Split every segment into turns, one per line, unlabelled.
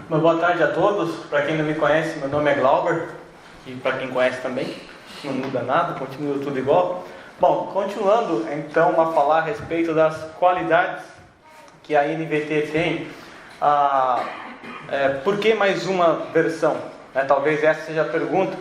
Uma boa tarde a todos. Para quem não me conhece, meu nome é Glauber. E para quem conhece também, não muda nada, continua tudo igual. Bom, continuando então a falar a respeito das qualidades que a NVT tem. Por que mais uma versão? Talvez essa seja a pergunta.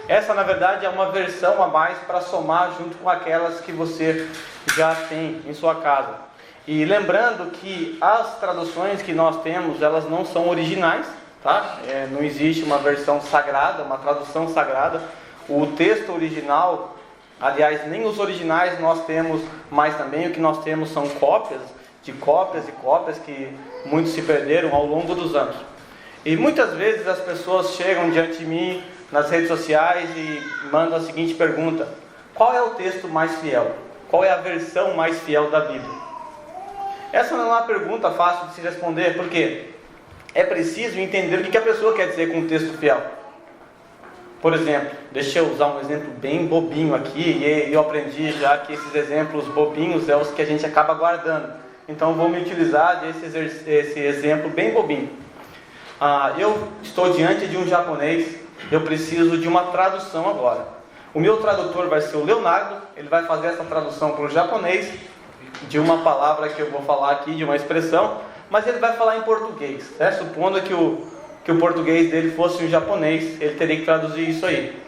Essa, na verdade, é uma versão a mais para somar junto com aquelas que você já tem em sua casa. E lembrando que as traduções que nós temos, elas não são originais, tá? Não existe uma versão sagrada, uma tradução sagrada. O texto original, aliás, nem os originais nós temos, mas também o que nós temos são cópias de cópias e cópias que muitos se perderam ao longo dos anos. E muitas vezes as pessoas chegam diante de mim nas redes sociais e mandam a seguinte pergunta: qual é o texto mais fiel? Qual é a versão mais fiel da Bíblia? Essa não é uma pergunta fácil de se responder, porque é preciso entender o que a pessoa quer dizer com um texto fiel. Por exemplo, deixa eu usar um exemplo bem bobinho aqui, e eu aprendi já que esses exemplos bobinhos é os que a gente acaba guardando. Então vou me utilizar desse exemplo bem bobinho. Eu estou diante de um japonês, eu preciso de uma tradução agora. O meu tradutor vai ser o Leonardo, ele vai fazer essa tradução para o japonês, de uma palavra que eu vou falar aqui, de uma expressão, mas ele vai falar em português, né? Supondo que o português dele fosse um japonês, ele teria que traduzir isso aí.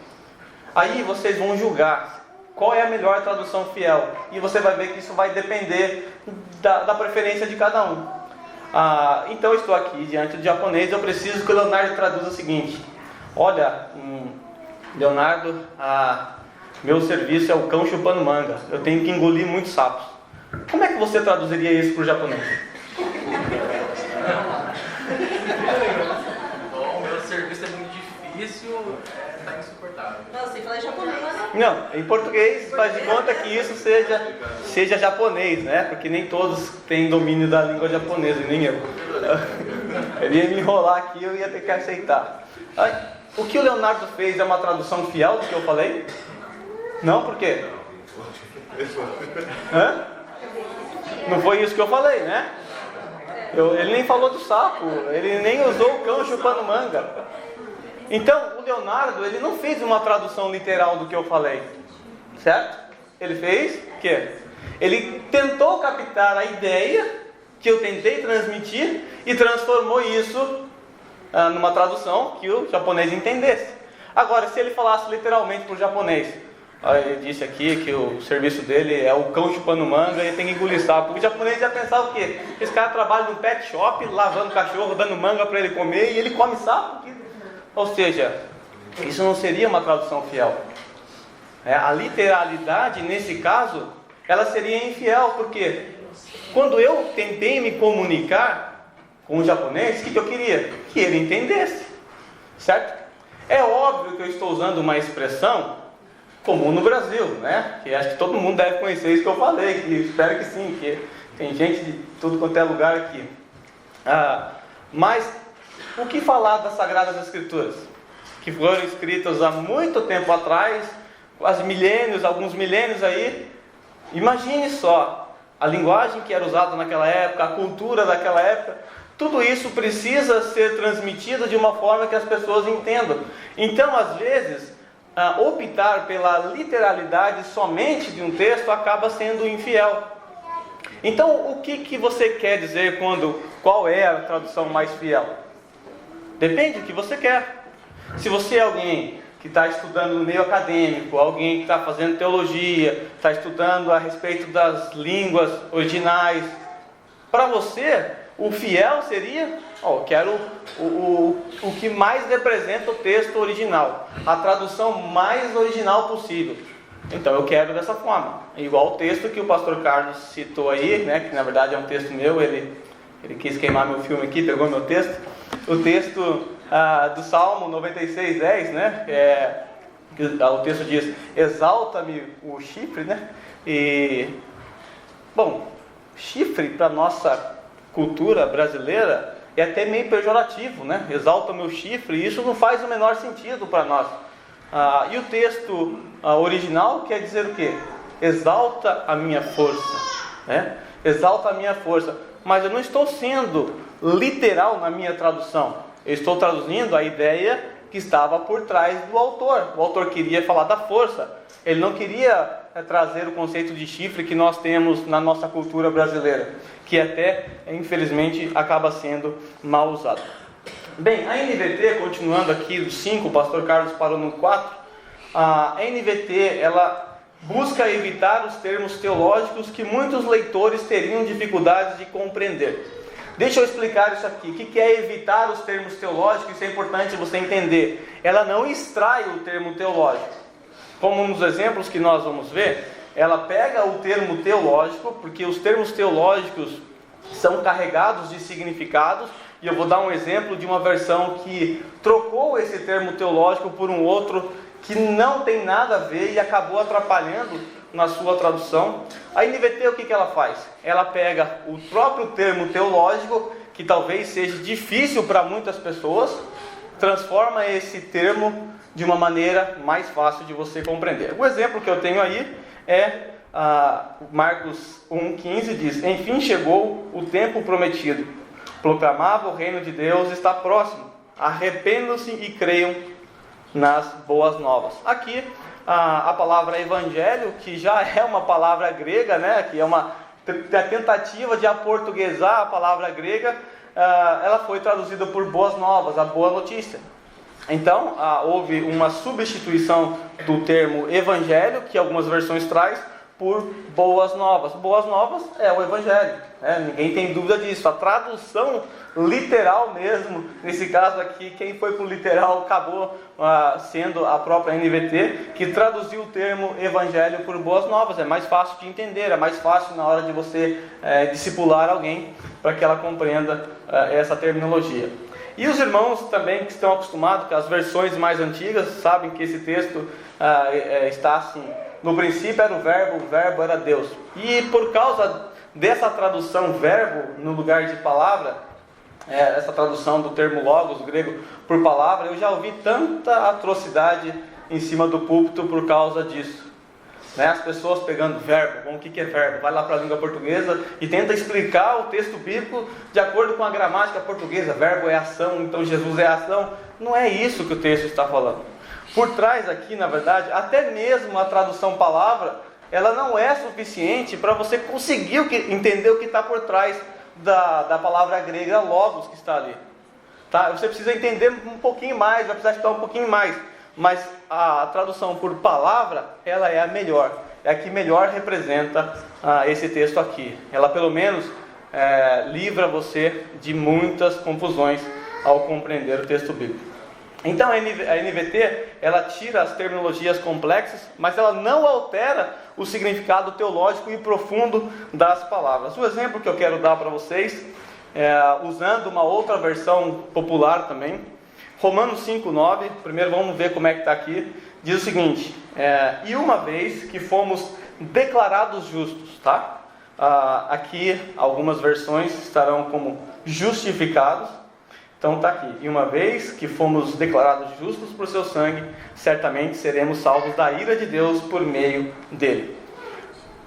Aí vocês vão julgar qual é a melhor tradução fiel, e você vai ver que isso vai depender da preferência de cada um. Então eu estou aqui diante do japonês, eu preciso que o Leonardo traduza o seguinte: olha, Leonardo, meu serviço é o cão chupando manga, eu tenho que engolir muitos sapos. Como é que você traduziria isso para o japonês?
O meu serviço é muito difícil, tá insuportável.
Não, você fala japonês.
Não, em português faz de conta que isso seja japonês, né? Porque nem todos têm domínio da língua japonesa, nem eu. Ele ia me enrolar aqui, eu ia ter que aceitar. O que o Leonardo fez é uma tradução fiel do que eu falei? Não, por quê? Não foi isso que eu falei, né? Ele nem falou do sapo, ele nem usou o cão chupando manga. Então, o Leonardo, ele não fez uma tradução literal do que eu falei, certo? Ele fez o quê? Ele tentou captar a ideia que eu tentei transmitir e transformou isso numa tradução que o japonês entendesse. Agora, se ele falasse literalmente para o japonês, ele disse aqui que o serviço dele é o cão chupando manga e tem que engolir sapo. Porque o japonês ia pensar o quê? Esse cara trabalha num pet shop, lavando cachorro, dando manga para ele comer e ele come sapo? Ou seja, isso não seria uma tradução fiel. A literalidade, nesse caso, ela seria infiel, porque quando eu tentei me comunicar com o japonês, o que eu queria? Que ele entendesse, certo? É óbvio que eu estou usando uma expressão comum no Brasil, né? Que acho que todo mundo deve conhecer isso que eu falei, que espero que sim, que tem gente de tudo quanto é lugar aqui. Mas o que falar das Sagradas Escrituras? Que foram escritas há muito tempo atrás, quase milênios, alguns milênios aí. Imagine só, a linguagem que era usada naquela época, a cultura daquela época, tudo isso precisa ser transmitido de uma forma que as pessoas entendam. Então, às vezes, optar pela literalidade somente de um texto acaba sendo infiel. Então, o que você quer dizer qual é a tradução mais fiel? Depende do que você quer. Se você é alguém que está estudando no meio acadêmico, alguém que está fazendo teologia, está estudando a respeito das línguas originais, para você, o fiel seria, quero o que mais representa o texto original, a tradução mais original possível. Então eu quero dessa forma, igual o texto que o pastor Carlos citou aí, né, que na verdade é um texto meu, ele quis queimar meu filme aqui, pegou meu texto, o texto do Salmo 96:10, né, o texto diz: exalta-me o chifre, né, chifre para nossa cultura brasileira é até meio pejorativo, né? Exalta o meu chifre, isso não faz o menor sentido para nós. E o texto original quer dizer o quê? Exalta a minha força, né? exalta a minha força. Mas eu não estou sendo literal na minha tradução. Eu estou traduzindo a ideia que estava por trás do autor. O autor queria falar da força. Ele não queria trazer o conceito de chifre que nós temos na nossa cultura brasileira, que até, infelizmente, acaba sendo mal usado. Bem, a NVT, continuando aqui do 5, o pastor Carlos parou no 4, a NVT, ela busca evitar os termos teológicos que muitos leitores teriam dificuldades de compreender. Deixa eu explicar isso aqui. O que é evitar os termos teológicos? Isso é importante você entender. Ela não extrai o termo teológico. Como nos exemplos que nós vamos ver, ela pega o termo teológico, porque os termos teológicos são carregados de significados, e eu vou dar um exemplo de uma versão que trocou esse termo teológico por um outro que não tem nada a ver e acabou atrapalhando na sua tradução. A NVT, o que ela faz? Ela pega o próprio termo teológico, que talvez seja difícil para muitas pessoas, transforma esse termo de uma maneira mais fácil de você compreender. O exemplo que eu tenho aí é Marcos 1,15, diz: enfim chegou o tempo prometido, proclamava o reino de Deus está próximo, arrependam-se e creiam nas boas novas. Aqui a palavra evangelho, que já é uma palavra grega, né, que é uma tentativa de aportuguesar a palavra grega, ela foi traduzida por boas novas, a boa notícia. Então, houve uma substituição do termo evangelho, que algumas versões traz, por boas novas. Boas novas é o evangelho, né? Ninguém tem dúvida disso. A tradução literal mesmo, nesse caso aqui, quem foi para o literal acabou sendo a própria NVT, que traduziu o termo evangelho por boas novas. É mais fácil de entender, é mais fácil na hora de você discipular alguém, para que ela compreenda essa terminologia. E os irmãos também que estão acostumados com as versões mais antigas, sabem que esse texto está assim: no princípio era o verbo era Deus. E por causa dessa tradução verbo no lugar de palavra, essa tradução do termo logos, grego, por palavra, eu já ouvi tanta atrocidade em cima do púlpito por causa disso. As pessoas pegando verbo, bom, o que é verbo? Vai lá para a língua portuguesa e tenta explicar o texto bíblico de acordo com a gramática portuguesa. Verbo é ação, então Jesus é ação. Não é isso que o texto está falando. Por trás aqui, na verdade, até mesmo a tradução palavra, ela não é suficiente para você conseguir entender o que está por trás da palavra grega logos que está ali. Tá? Você precisa entender um pouquinho mais, vai precisar estudar um pouquinho mais. Mas a tradução por palavra, ela é a melhor. É a que melhor representa esse texto aqui. Ela pelo menos livra você de muitas confusões ao compreender o texto bíblico. Então a NVT, ela tira as terminologias complexas, mas ela não altera o significado teológico e profundo das palavras. O exemplo que eu quero dar para vocês, usando uma outra versão popular também, Romanos 5,9, primeiro vamos ver como é que está aqui, diz o seguinte: e uma vez que fomos declarados justos, tá? Aqui algumas versões estarão como justificados. Então está aqui: e uma vez que fomos declarados justos por seu sangue, certamente seremos salvos da ira de Deus por meio dele.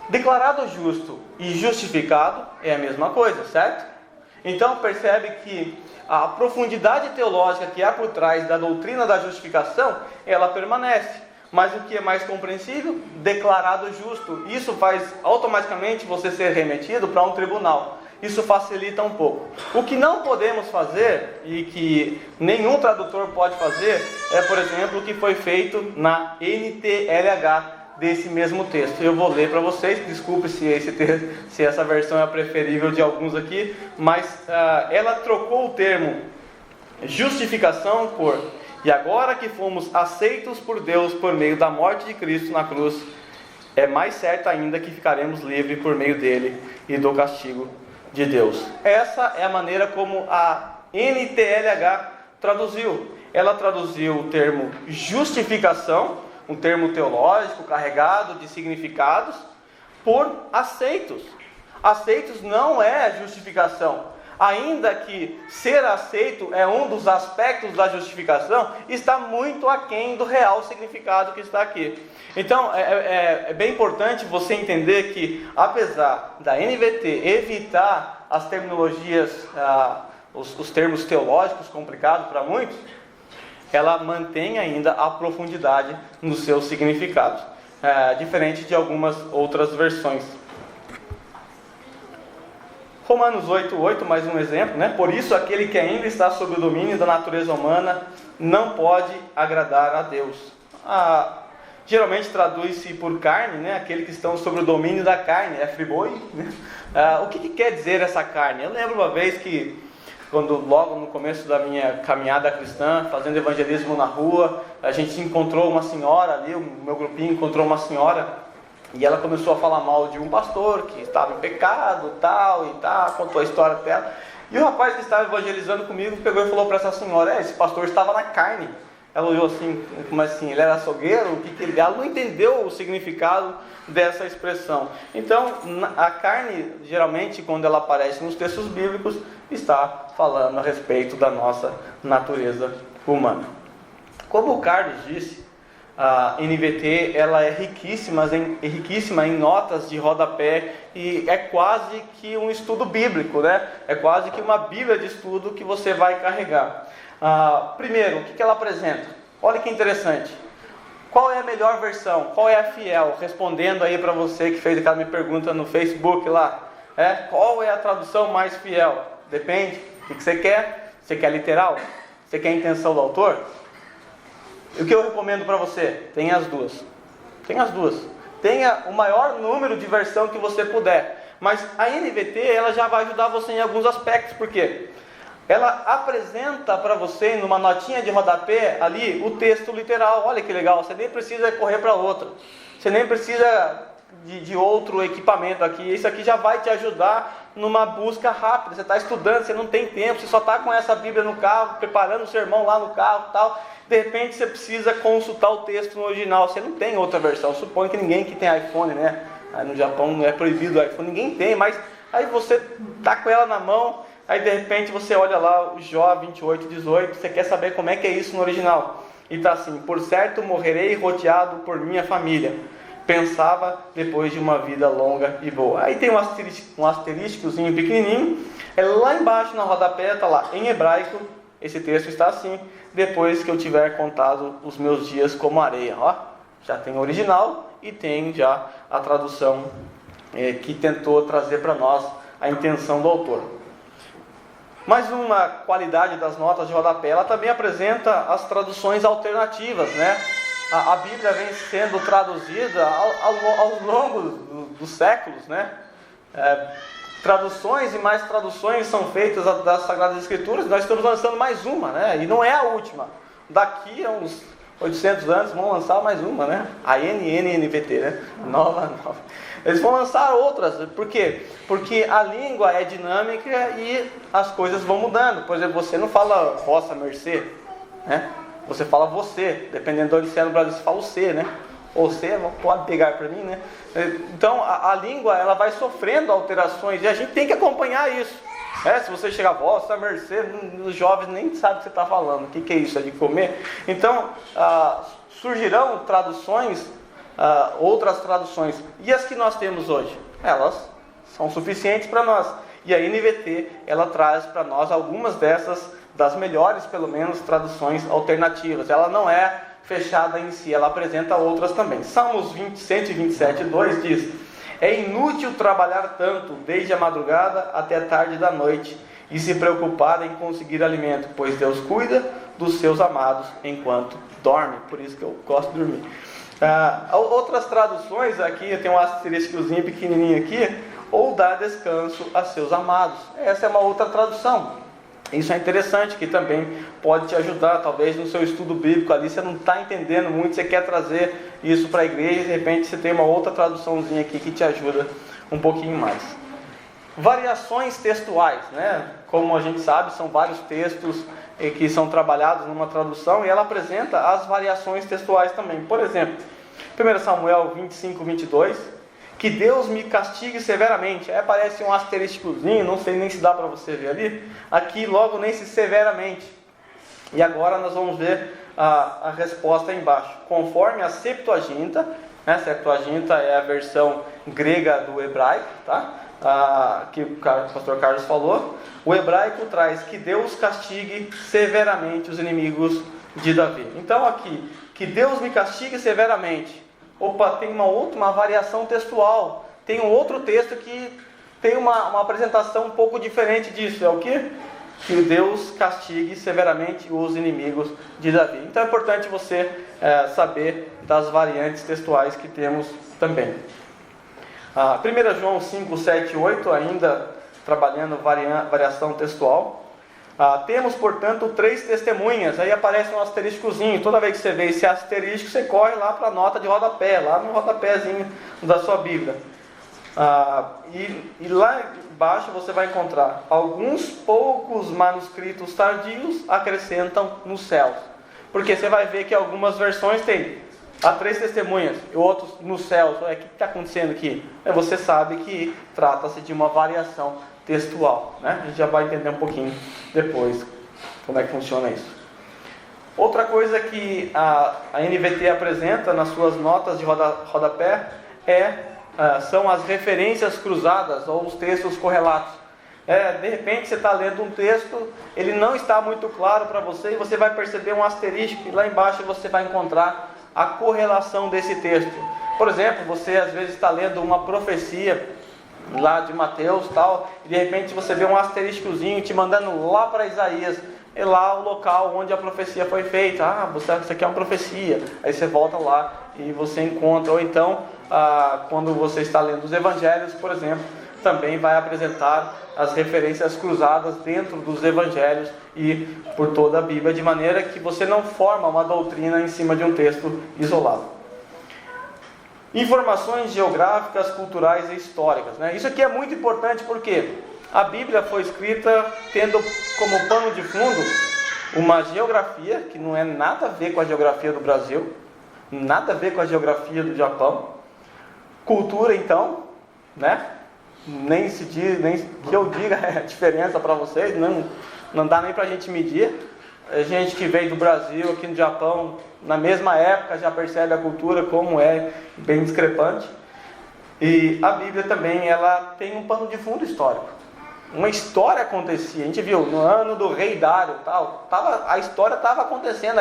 Declarado justo e justificado é a mesma coisa, certo? Então percebe que a profundidade teológica que há por trás da doutrina da justificação, ela permanece. Mas o que é mais compreensível? Declarado justo. Isso faz automaticamente você ser remetido para um tribunal. Isso facilita um pouco. O que não podemos fazer, e que nenhum tradutor pode fazer, é, por exemplo, o que foi feito na NTLH desse mesmo texto. Eu vou ler para vocês, desculpe se essa versão é a preferível de alguns aqui, mas ela trocou o termo justificação por: e agora que fomos aceitos por Deus por meio da morte de Cristo na cruz, é mais certo ainda que ficaremos livres por meio dele e do castigo de Deus. Essa é a maneira como a NTLH traduziu. Ela traduziu o termo justificação, um termo teológico carregado de significados, por aceitos. Aceitos não é justificação. ainda que ser aceito é um dos aspectos da justificação, está muito aquém do real significado que está aqui. Então, é bem importante você entender que, apesar da NVT evitar as terminologias, os termos teológicos complicados para muitos, ela mantém ainda a profundidade nos seus significados, diferente de algumas outras versões. Romanos 8:8, mais um exemplo, né? Por isso, aquele que ainda está sob o domínio da natureza humana não pode agradar a Deus. Geralmente traduz-se por carne, né? Aquele que estão sob o domínio da carne, é friboi, né? O que quer dizer essa carne? Eu lembro uma vez que, logo no começo da minha caminhada cristã, fazendo evangelismo na rua, a gente encontrou uma senhora ali, o meu grupinho encontrou uma senhora, e ela começou a falar mal de um pastor que estava em pecado, tal, contou a história dela. E o rapaz que estava evangelizando comigo pegou e falou para essa senhora: esse pastor estava na carne. Ela olhou assim, como assim? Ele era açougueiro? Ela não entendeu o significado dessa expressão. Então, a carne, geralmente, quando ela aparece nos textos bíblicos, está falando a respeito da nossa natureza humana. Como o Carlos disse, a NVT ela é riquíssima em notas de rodapé e é quase que um estudo bíblico, né? É quase que uma bíblia de estudo que você vai carregar. Primeiro, o que ela apresenta? Olha que interessante. Qual é a melhor versão? Qual é a fiel? Respondendo aí para você que fez aquela minha pergunta no Facebook lá. Qual é a tradução mais fiel? Depende. O que você quer? Você quer literal? Você quer a intenção do autor? O que eu recomendo para você? Tenha as duas. Tenha o maior número de versão que você puder. Mas a NVT ela já vai ajudar você em alguns aspectos. Por quê? Ela apresenta para você, numa notinha de rodapé, ali, o texto literal. Olha que legal, você nem precisa correr para outra. Você nem precisa de outro equipamento aqui. Isso aqui já vai te ajudar numa busca rápida. Você está estudando, você não tem tempo, você só está com essa Bíblia no carro, preparando o sermão lá no carro e tal. De repente você precisa consultar o texto no original. Você não tem outra versão. Suponho que ninguém que tem iPhone, né? Aí no Japão não é proibido o iPhone, ninguém tem, mas aí você está com ela na mão. Aí de repente você olha lá o Jó 28:18, você quer saber como é que é isso no original. E está assim: por certo morrerei rodeado por minha família. Pensava depois de uma vida longa e boa. Aí tem um asterísticozinho pequenininho. Lá embaixo na rodapé está lá, em hebraico, esse texto está assim: depois que eu tiver contado os meus dias como areia. Ó, já tem o original e tem já a tradução que tentou trazer para nós a intenção do autor. Mais uma qualidade das notas de rodapé, ela também apresenta as traduções alternativas, né? A Bíblia vem sendo traduzida ao longo dos séculos, né? Traduções e mais traduções são feitas das Sagradas Escrituras. Nós estamos lançando mais uma, né? E não é a última. Daqui a uns 800 anos vão lançar mais uma, né? A NVT, né? Nova. Eles vão lançar outras. Por quê? Porque a língua é dinâmica e as coisas vão mudando. Por exemplo, você não fala vossa mercê, né? Você fala você. Dependendo de onde você é no Brasil, você fala o C, né? Ou você pode pegar para mim, né? Então, a língua ela vai sofrendo alterações e a gente tem que acompanhar isso. Se você chegar, vossa mercê, os jovens nem sabem o que você está falando. O que é isso? É de comer? Então, surgirão traduções, outras traduções. E as que nós temos hoje? Elas são suficientes para nós. E a NVT, ela traz para nós algumas das melhores, pelo menos, traduções alternativas. Ela não é fechada em si, ela apresenta outras também. Salmos 127:2 diz: é inútil trabalhar tanto, desde a madrugada até a tarde da noite, e se preocupar em conseguir alimento, pois Deus cuida dos seus amados enquanto dorme. Por isso que eu gosto de dormir. Outras traduções, aqui eu tenho um asteriscozinho pequenininho aqui: ou dá descanso a seus amados. Essa é uma outra tradução. Isso é interessante, que também pode te ajudar, talvez no seu estudo bíblico ali, você não está entendendo muito, você quer trazer isso para a igreja, e de repente você tem uma outra traduçãozinha aqui que te ajuda um pouquinho mais. Variações textuais, né? Como a gente sabe, são vários textos que são trabalhados numa tradução, e ela apresenta as variações textuais também. Por exemplo, 1 Samuel 25:22, que Deus me castigue severamente. Aí aparece um asteriscozinho, não sei nem se dá para você ver ali. Aqui logo nesse severamente. E agora nós vamos ver a resposta aí embaixo. Conforme a Septuaginta, né? Septuaginta é a versão grega do hebraico, tá? Que o pastor Carlos falou. O hebraico traz que Deus castigue severamente os inimigos de Davi. Então aqui, que Deus me castigue severamente. Opa, tem uma variação textual. Tem um outro texto que tem uma apresentação um pouco diferente disso. É o quê? Que Deus castigue severamente os inimigos de Davi. Então é importante você saber das variantes textuais que temos também. 1 João 5, 7 e 8, ainda trabalhando variação textual. Temos, portanto, 3 testemunhas. Aí aparece um asteriscozinho. Toda vez que você vê esse asterisco, você corre lá para a nota de rodapé, lá no rodapézinho da sua Bíblia. E lá embaixo você vai encontrar alguns poucos manuscritos tardios acrescentam nos céus. Porque você vai ver que algumas versões têm há 3 testemunhas e outros nos céus. O que está acontecendo aqui? Você sabe que trata-se de uma variação textual, né? A gente já vai entender um pouquinho depois como é que funciona isso. Outra coisa que a NVT apresenta nas suas notas de rodapé são as referências cruzadas ou os textos correlatos. De repente você está lendo um texto, ele não está muito claro para você e você vai perceber um asterisco e lá embaixo você vai encontrar a correlação desse texto. Por exemplo, você às vezes está lendo uma profecia lá de Mateus tal, e de repente você vê um asteriscozinho te mandando lá para Isaías, é lá o local onde a profecia foi feita. Isso aqui é uma profecia. Aí você volta lá e você encontra. Ou então, quando você está lendo os evangelhos, por exemplo, também vai apresentar as referências cruzadas dentro dos evangelhos e por toda a Bíblia, de maneira que você não forma uma doutrina em cima de um texto isolado. Informações geográficas, culturais e históricas, né? Isso aqui é muito importante porque a Bíblia foi escrita tendo como pano de fundo uma geografia que não é nada a ver com a geografia do Brasil, nada a ver com a geografia do Japão. Cultura, então, né? Nem que eu diga a diferença para vocês, não dá nem para a gente medir. A gente que veio do Brasil, aqui no Japão, na mesma época já percebe a cultura como é bem discrepante. E a Bíblia também, ela tem um pano de fundo histórico. Uma história acontecia, a gente viu no ano do rei Dário, a história estava acontecendo,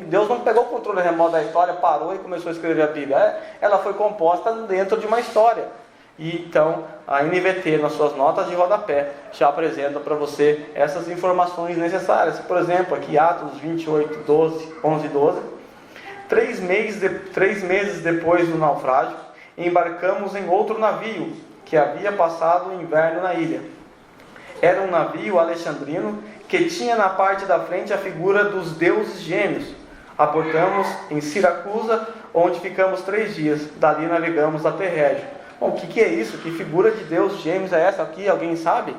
Deus não pegou o controle remoto da história, parou e começou a escrever a Bíblia. Ela foi composta dentro de uma história. E então a NVT, nas suas notas de rodapé, já apresenta para você essas informações necessárias. Por exemplo, aqui Atos 28, 11 e 12. 3 meses depois do naufrágio, embarcamos em outro navio, que havia passado o inverno na ilha. Era um navio alexandrino, que tinha na parte da frente a figura dos deuses gêmeos. Aportamos em Siracusa, onde ficamos 3 dias. Dali navegamos até Régio. Bom, o que é isso? Que figura de Deus gêmeos é essa aqui? Alguém sabe?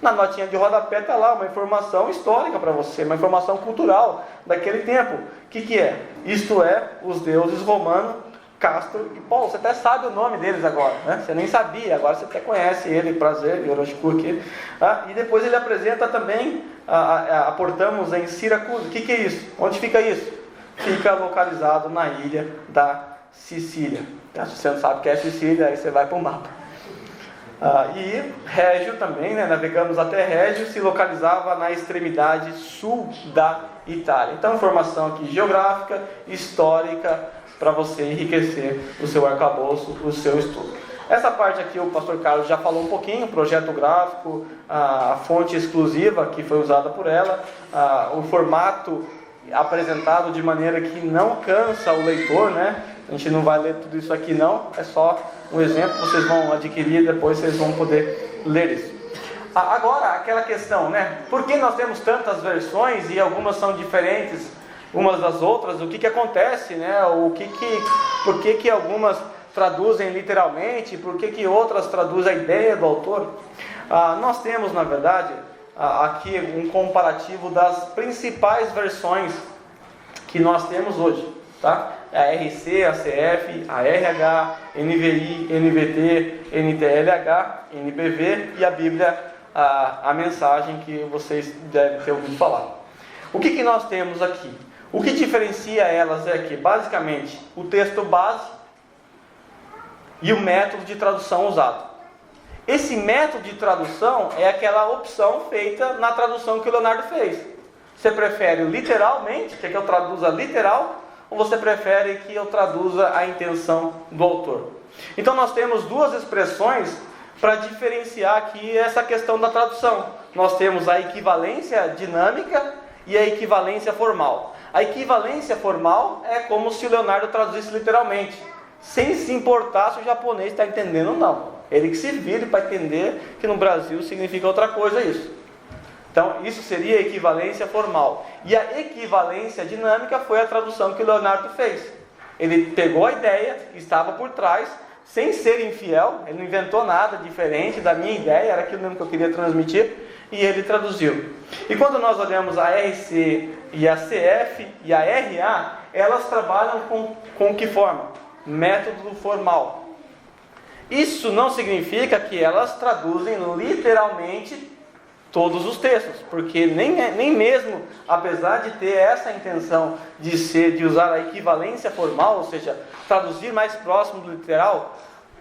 Na notinha de rodapé está lá uma informação histórica para você, uma informação cultural daquele tempo. O que é? Isto é, os deuses romano, Castor e Paulo. Você até sabe o nome deles agora, né? Você nem sabia, agora você até conhece ele, prazer, Yoroshiku aqui. E depois ele apresenta também, aportamos em Siracusa. O que é isso? Onde fica isso? Fica localizado na ilha da Sicília. Se você não sabe o que é Sicília, aí você vai para o mapa. E Régio também, né? Navegamos até Régio, se localizava na extremidade sul da Itália. Então, informação aqui geográfica, histórica, para você enriquecer o seu arcabouço, o seu estudo. Essa parte aqui o pastor Carlos já falou um pouquinho, projeto gráfico, a fonte exclusiva que foi usada por ela, o formato apresentado de maneira que não cansa o leitor, né? A gente não vai ler tudo isso aqui não, é só um exemplo, vocês vão adquirir e depois vocês vão poder ler isso. Agora, aquela questão, né? Por que nós temos tantas versões e algumas são diferentes umas das outras? O que acontece, né? Por que algumas traduzem literalmente, por que outras traduzem a ideia do autor? Nós temos, na verdade, aqui um comparativo das principais versões que nós temos hoje, tá? a RC, a CF, a RH, NVI, NVT, NTLH, NBV e a Bíblia, a mensagem que vocês devem ter ouvido falar. O que nós temos aqui? O que diferencia elas é que, basicamente, o texto base e o método de tradução usado. Esse método de tradução é aquela opção feita na tradução que o Leonardo fez. Você prefere literalmente, quer que eu traduza literal, ou você prefere que eu traduza a intenção do autor? Então nós temos duas expressões para diferenciar aqui essa questão da tradução. Nós temos a equivalência dinâmica e a equivalência formal. A equivalência formal é como se o Leonardo traduzisse literalmente, sem se importar se o japonês está entendendo ou não. Ele que se vire para entender que no Brasil significa outra coisa isso. Então, isso seria a equivalência formal. E a equivalência dinâmica foi a tradução que o Leonardo fez. Ele pegou a ideia que estava por trás, sem ser infiel, ele não inventou nada diferente da minha ideia, era aquilo mesmo que eu queria transmitir, e ele traduziu. E quando nós olhamos a RC e a CF e a RA, elas trabalham com que forma? Método formal. Isso não significa que elas traduzem literalmente todos os textos, porque nem mesmo, apesar de ter essa intenção de usar a equivalência formal, ou seja, traduzir mais próximo do literal,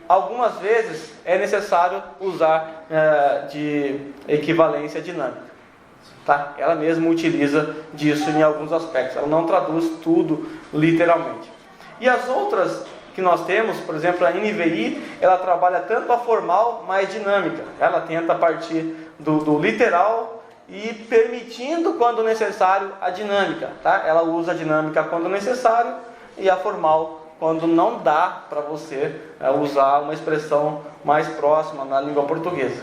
algumas vezes é necessário usar de equivalência dinâmica. Tá? Ela mesma utiliza disso em alguns aspectos, ela não traduz tudo literalmente. E as outras que nós temos, por exemplo, a NVI, ela trabalha tanto a formal, mais dinâmica. Ela tenta partir do literal e permitindo, quando necessário, a dinâmica. Tá? Ela usa a dinâmica quando necessário e a formal quando não dá para você usar uma expressão mais próxima na língua portuguesa.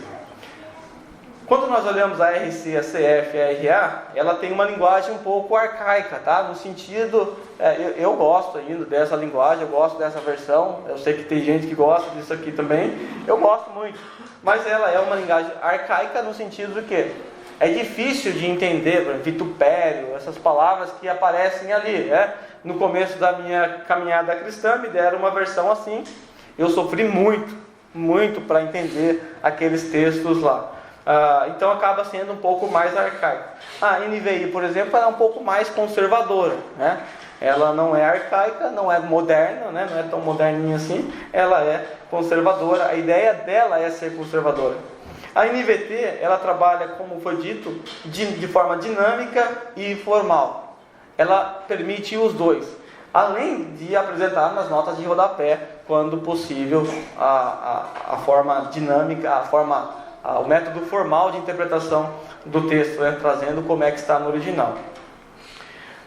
Quando nós olhamos a RC, a CF e a RA, ela tem uma linguagem um pouco arcaica, tá? No sentido, eu gosto ainda dessa linguagem, eu gosto dessa versão, eu sei que tem gente que gosta disso aqui também, eu gosto muito, mas ela é uma linguagem arcaica no sentido do que é difícil de entender, por exemplo, vitupério, essas palavras que aparecem ali, né? No começo da minha caminhada cristã me deram uma versão assim, eu sofri muito para entender aqueles textos lá. Então acaba sendo um pouco mais arcaico. A NVI, por exemplo, ela é um pouco mais conservadora, né? Ela não é arcaica, não é moderna, né? Não é tão moderninha assim, ela é conservadora, a ideia dela é ser conservadora. A NVT, ela trabalha, como foi dito, de forma dinâmica e formal. Ela permite os dois, além de apresentar nas notas de rodapé, quando possível, a forma dinâmica, o método formal de interpretação do texto, né, trazendo como é que está no original.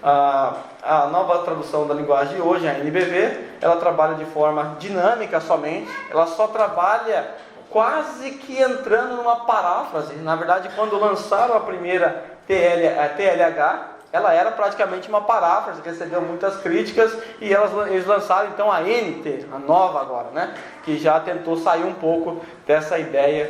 A nova tradução da linguagem de hoje, a NBV, ela trabalha de forma dinâmica somente, ela só trabalha quase que entrando numa paráfrase. Na verdade, quando lançaram a primeira TLH, ela era praticamente uma paráfrase, que recebeu muitas críticas, e eles lançaram então a NT, a nova agora, né, que já tentou sair um pouco dessa ideia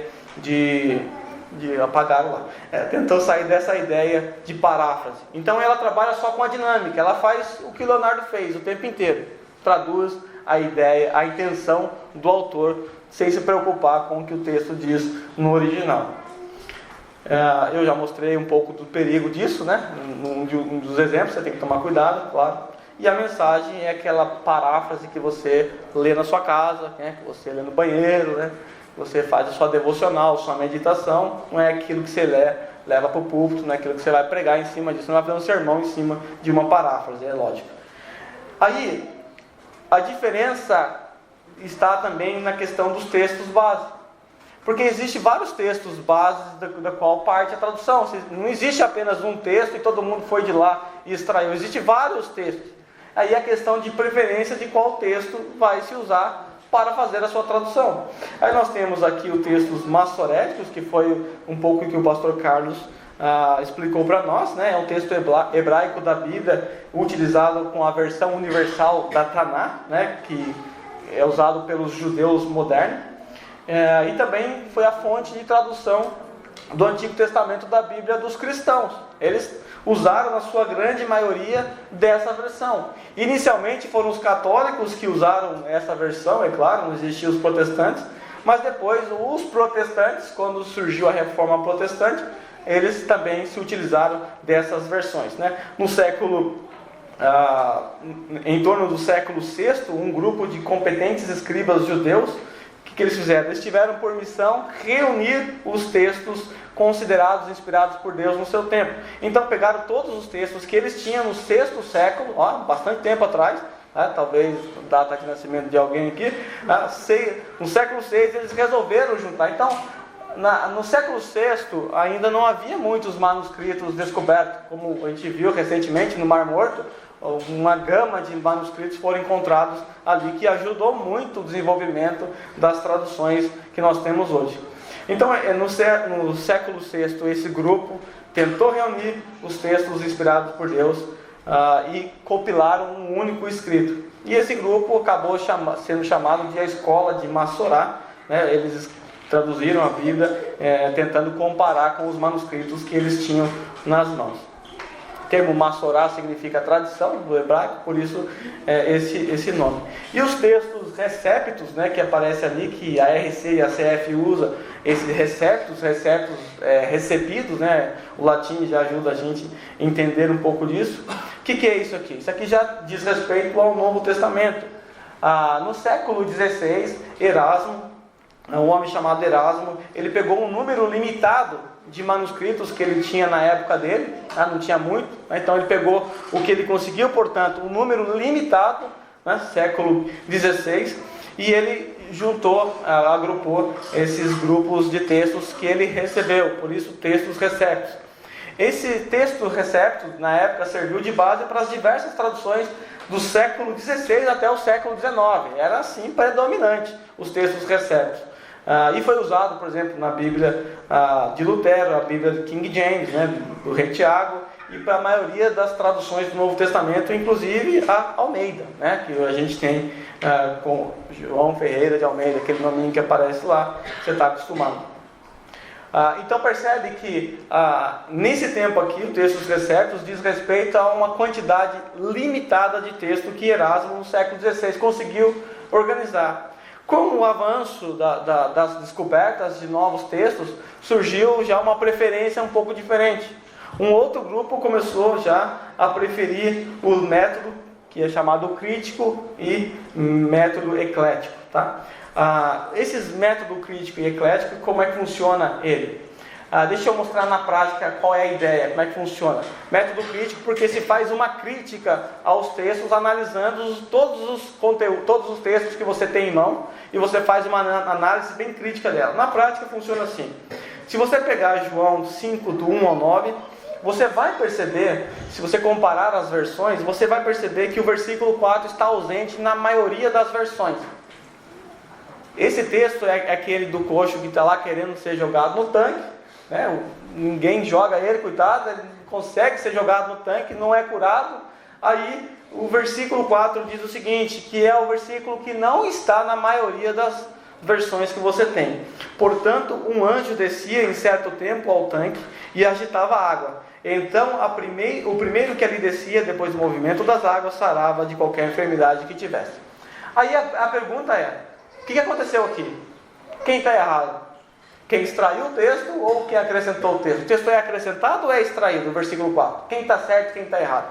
apagaram lá. Tentou sair dessa ideia de paráfrase. Então ela trabalha só com a dinâmica, ela faz o que o Leonardo fez o tempo inteiro, traduz a ideia, a intenção do autor, sem se preocupar com o que o texto diz no original. Eu já mostrei um pouco do perigo disso, né? Um dos exemplos, você tem que tomar cuidado, claro. E a mensagem é aquela paráfrase que você lê na sua casa, né? Que você lê no banheiro, né? Você faz a sua devocional, sua meditação, não é aquilo que você leva para o púlpito, não é aquilo que você vai pregar em cima disso, não vai fazer um sermão em cima de uma paráfrase, é lógico. Aí, a diferença está também na questão dos textos básicos, porque existem vários textos básicos da qual parte a tradução, não existe apenas um texto e todo mundo foi de lá e extraiu, existem vários textos. Aí a questão de preferência de qual texto vai se usar para fazer a sua tradução. Aí nós temos aqui os textos massoréticos, que foi um pouco que o pastor Carlos explicou para nós, né? É um texto hebraico da Bíblia, utilizado com a versão universal da Taná, né? Que é usado pelos judeus modernos. E também foi a fonte de tradução do Antigo Testamento da Bíblia dos cristãos. Eles usaram, na sua grande maioria, dessa versão. Inicialmente foram os católicos que usaram essa versão, é claro, não existiam os protestantes, mas depois os protestantes, quando surgiu a Reforma Protestante, eles também se utilizaram dessas versões, né? No século, em torno do século VI, um grupo de competentes escribas judeus, o que eles fizeram? Eles tiveram por missão reunir os textos considerados inspirados por Deus no seu tempo. Então pegaram todos os textos que eles tinham no sexto século, bastante tempo atrás, talvez data de nascimento de alguém aqui, no século VI eles resolveram juntar. Então, no século VI ainda não havia muitos manuscritos descobertos, como a gente viu recentemente no Mar Morto. Uma gama de manuscritos foram encontrados ali, que ajudou muito o desenvolvimento das traduções que nós temos hoje. Então, no século VI, esse grupo tentou reunir os textos inspirados por Deus e compilaram um único escrito. E esse grupo acabou sendo chamado de a Escola de Massorá, né? Eles traduziram a Bíblia tentando comparar com os manuscritos que eles tinham nas mãos. O termo Massorá significa tradição do hebraico, por isso esse nome. E os textos receptos, né, que aparece ali, que a RC e a CF usa, esses receptos recebidos, né, o latim já ajuda a gente a entender um pouco disso. O que é isso aqui? Isso aqui já diz respeito ao Novo Testamento. No século XVI, Erasmo, um homem chamado Erasmo, ele pegou um número limitado de manuscritos que ele tinha na época dele, não tinha muito, então ele pegou o que ele conseguiu, portanto, um número limitado, século XVI, e ele agrupou esses grupos de textos que ele recebeu, por isso textos receptos. Esse texto recepto, na época, serviu de base para as diversas traduções do século XVI até o século XIX, era assim predominante os textos receptos. E foi usado, por exemplo, na Bíblia de Lutero, a Bíblia de King James, né, do Rei Tiago, e para a maioria das traduções do Novo Testamento, inclusive a Almeida, né, que a gente tem com João Ferreira de Almeida, aquele nominho que aparece lá, você está acostumado. Então percebe que nesse tempo aqui, o textos receptos diz respeito a uma quantidade limitada de texto que Erasmo, no século XVI, conseguiu organizar. Com o avanço das descobertas de novos textos, surgiu já uma preferência um pouco diferente. Um outro grupo começou já a preferir o método que é chamado crítico e método eclético. Esses método crítico e eclético, como é que funciona ele? Deixa eu mostrar na prática qual é a ideia, como é que funciona. Método crítico, porque se faz uma crítica aos textos, analisando todos os textos que você tem em mão, e você faz uma análise bem crítica dela. Na prática funciona assim. Se você pegar João 5, do 1 ao 9, você vai perceber, se você comparar as versões, você vai perceber que o versículo 4 está ausente na maioria das versões. Esse texto é aquele do coxo que está lá querendo ser jogado no tanque, né? Ninguém joga ele, coitado, ele consegue ser jogado no tanque, não é curado. Aí o versículo 4 diz o seguinte, que é o versículo que não está na maioria das versões que você tem. Portanto, um anjo descia em certo tempo ao tanque e agitava a água. Então o primeiro que ali descia, depois do movimento das águas, sarava de qualquer enfermidade que tivesse. Aí a pergunta é, o que aconteceu aqui? Quem está errado? Quem extraiu o texto ou quem acrescentou o texto? O texto é acrescentado ou é extraído? No versículo 4. Quem está certo e quem está errado?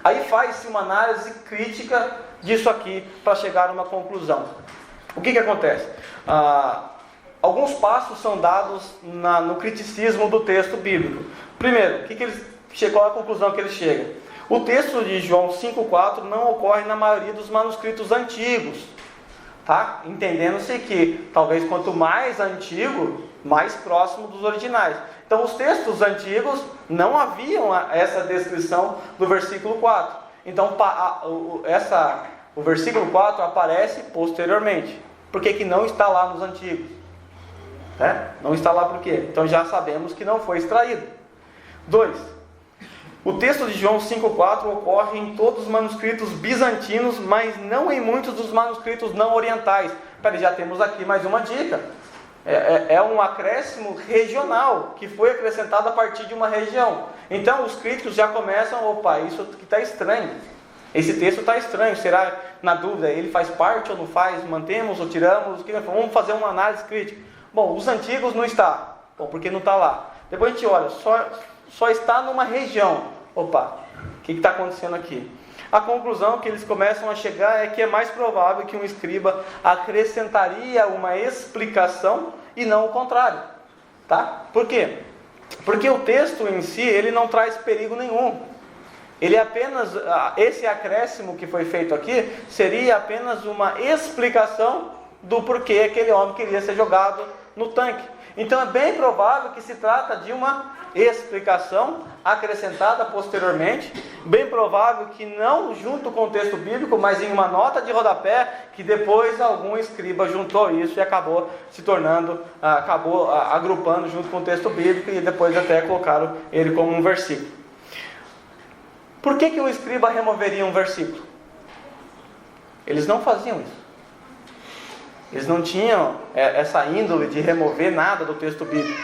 Aí faz-se uma análise crítica disso aqui para chegar a uma conclusão. O que acontece? Alguns passos são dados no criticismo do texto bíblico. Primeiro, qual é a conclusão que ele chega? O texto de João 5,4 não ocorre na maioria dos manuscritos antigos. Entendendo-se que talvez quanto mais antigo, mais próximo dos originais. Então os textos antigos não haviam essa descrição do versículo 4. Então o versículo 4 aparece posteriormente. Por que não está lá nos antigos? Não está lá por quê? Então já sabemos que não foi extraído. 2. O texto de João 5,4 ocorre em todos os manuscritos bizantinos, mas não em muitos dos manuscritos não orientais. Já temos aqui mais uma dica. É um acréscimo regional que foi acrescentado a partir de uma região. Então os críticos já começam, opa, isso aqui está estranho. Esse texto está estranho, será, na dúvida, ele faz parte ou não faz? Mantemos ou tiramos? Vamos fazer uma análise crítica. Bom, os antigos não está. Bom, porque não está lá. Depois a gente olha, só está numa região. Opa, o que está acontecendo aqui? A conclusão que eles começam a chegar é que é mais provável que um escriba acrescentaria uma explicação e não o contrário. Tá? Por quê? Porque o texto em si, ele não traz perigo nenhum. Ele é apenas, esse acréscimo que foi feito aqui, seria apenas uma explicação do porquê aquele homem queria ser jogado no tanque. Então é bem provável que se trata de uma explicação acrescentada posteriormente, bem provável que não junto com o texto bíblico, mas em uma nota de rodapé, que depois algum escriba juntou isso e acabou se tornando, acabou agrupando junto com o texto bíblico e depois até colocaram ele como um versículo. Por que o escriba removeria um versículo? Eles não faziam isso. Eles não tinham essa índole de remover nada do texto bíblico.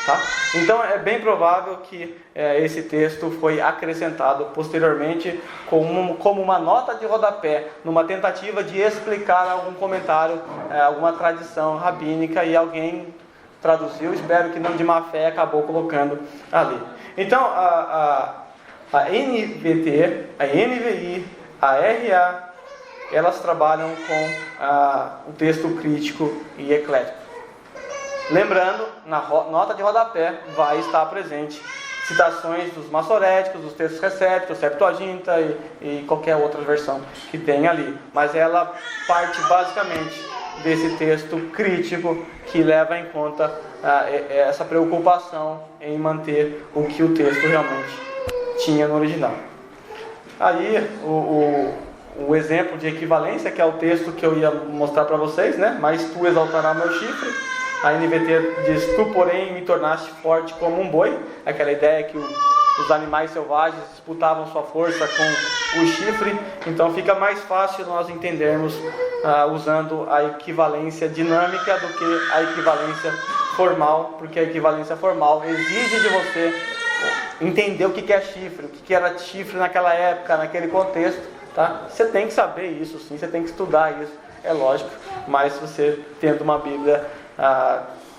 Tá? Então é bem provável que esse texto foi acrescentado posteriormente como uma nota de rodapé, numa tentativa de explicar algum comentário, alguma tradição rabínica, e alguém traduziu, espero que não de má fé, acabou colocando ali. Então a NVT, a NVI, a RA, elas trabalham com o texto crítico e eclético. Lembrando, na nota de rodapé vai estar presente citações dos maçoréticos, dos textos recépticos, Septuaginta e qualquer outra versão que tem ali. Mas ela parte basicamente desse texto crítico que leva em conta essa preocupação em manter o que o texto realmente tinha no original. Aí o exemplo de equivalência, que é o texto que eu ia mostrar para vocês, né? Mas tu exaltarás meu chifre. A NVT diz: tu porém me tornaste forte como um boi. Aquela ideia que os animais selvagens disputavam sua força com o chifre. Então fica mais fácil nós entendermos usando a equivalência dinâmica do que a equivalência formal, porque a equivalência formal exige de você entender o que é chifre, o que era chifre naquela época, naquele contexto, tá? Você tem que saber isso, sim, você tem que estudar isso, é lógico, mas você tendo uma Bíblia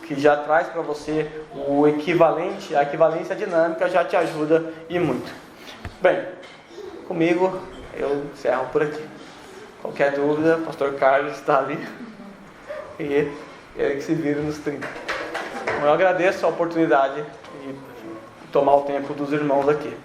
que já traz para você o equivalente, a equivalência dinâmica, já te ajuda e muito. Bem, comigo eu encerro por aqui. Qualquer dúvida, o pastor Carlos está ali e ele que se vira nos 30. Eu agradeço a oportunidade de tomar o tempo dos irmãos aqui.